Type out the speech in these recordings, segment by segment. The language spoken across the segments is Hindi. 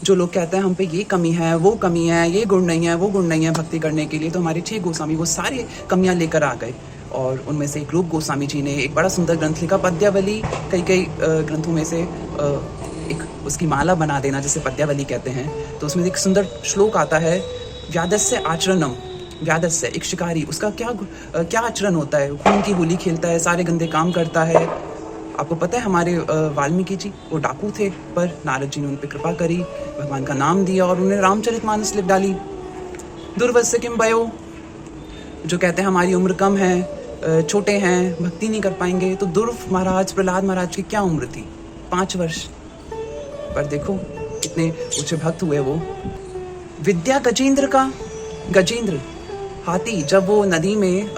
जो लोग कहते हैं हम पे ये कमी है, वो कमी है, ये गुण नहीं है, वो गुण नहीं है भक्ति करने के लिए, तो हमारे 6 गोस्वामी वो सारे कमियां लेकर आ गए। और उनमें से एक रूप गोस्वामी जी ने एक बड़ा सुंदर ग्रंथ लिखा, पद्यावली। कई ग्रंथों में से एक उसकी माला बना देना, जिसे पद्यावली कहते हैं। तो उसमें एक सुंदर श्लोक आता है, व्यादस्य आचरणम। व्यादस्य एक शिकारी, उसका क्या आचरण होता है? खून की होली खेलता है, सारे गंदे काम करता है। आपको पता है हमारे वाल्मीकि जी वो डाकू थे, पर नारद जी ने उन पर कृपा करी, भगवान का नाम दिया और उन्हें रामचरितमानस लिख डाली। दुर्वस्य किम भयो, जो कहते हैं हमारी उम्र कम है, छोटे हैं, भक्ति नहीं कर पाएंगे, तो दुर्व महाराज, प्रहलाद महाराज की क्या उम्र थी? 5 वर्ष। पर देखो कितने ऊंचे भक्त हुए वो। विद्या गजेंद्र का, गजेंद्र हाथी, जब वो नदी में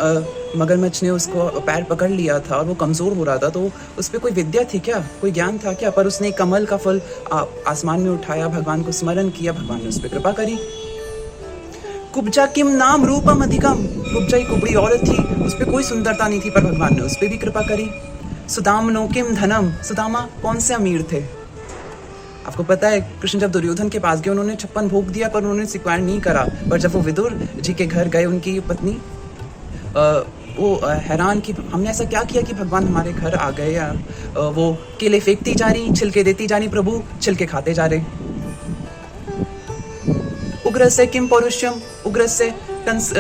मगरमच्छ ने उसको पैर पकड़ लिया था और वो कमजोर हो रहा था, तो उस पर कोई विद्या थी क्या, कोई ज्ञान था क्या? पर उसने कमल का फल आसमान में उठाया, भगवान को स्मरण किया, भगवान ने उस पर कृपा करी। कुब्जा किम नाम रूपम अधिकम, कुब्जा ही कुबड़ी औरत थी, उस पर कोई सुंदरता नहीं थी, पर भगवान ने उस पर भी कृपा करी। सुदामनो किम धनम, सुदामा कौन से अमीर थे? आपको पता है कृष्ण जब दुर्योधन के पास गए, उन्होंने 56 भोग दिया, पर उन्होंने स्वीकार नहीं करा। पर जब वो विदुर जी के घर गए, उनकी पत्नी वो हैरान कि हमने ऐसा क्या किया कि भगवान हमारे घर आ गए? या वो केले फेंकती जा रही, छिलके देती जा रही, प्रभु छिलके खाते जा रहे। उग्रस्य किम पौरुष्यम, उग्रस्य कंस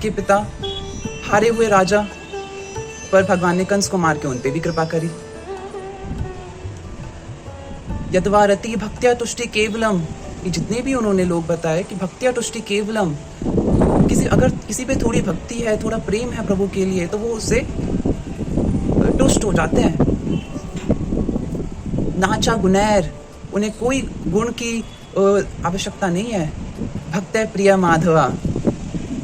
के पिता, हारे हुए राजा, पर भगवान ने कंस को मार के उन पे भी कृपा करी। यद्वा रति भक्त्या तुष्टि केवलम, ये जितने भी उन्होंने लोग बताए कि भक्त्या तुष्टि केवलम, अगर किसी पे थोड़ी भक्ति है, थोड़ा प्रेम है प्रभु के लिए, तो वो उससे तुष्ट हो जाते हैं। नाचा गुनैर, उन्हें कोई गुण की आवश्यकता नहीं है। भक्त है प्रिय माधवा,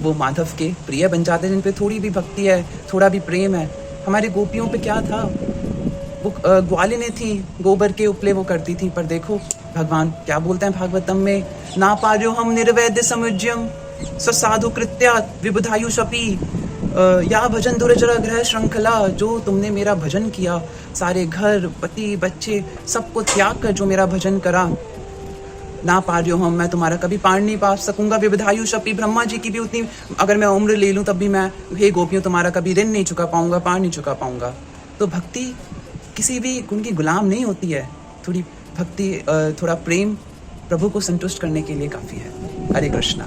वो माधव के प्रिय बन जाते हैं जिन पे थोड़ी भी भक्ति है, थोड़ा भी प्रेम है। हमारे गोपियों पे क्या था? वो ग्वालिनी थी, गोबर के उपले वो करती थी, पर देखो भगवान क्या बोलते हैं भागवतम में, ना पार्यो हम निर्वैद्य समुज्यम साधु कृत्या विबुधायुषपि, या भजन दुर्जरा ग्रह श्रृंखला, जो तुमने मेरा भजन किया, सारे घर पति बच्चे सबको त्याग कर जो मेरा भजन करा, ना पार्यो हम, मैं तुम्हारा कभी पार नहीं पा सकूंगा। विबुधायुषपि, ब्रह्मा जी की भी उतनी अगर मैं उम्र ले लूं तब भी मैं, हे गोपियों, तुम्हारा कभी ऋण नहीं चुका पाऊंगा, पार नहीं चुका पाऊंगा। तो भक्ति किसी भी गुण की गुलाम नहीं होती है। थोड़ी भक्ति, थोड़ा प्रेम प्रभु को संतुष्ट करने के लिए काफी है। हरे कृष्णा।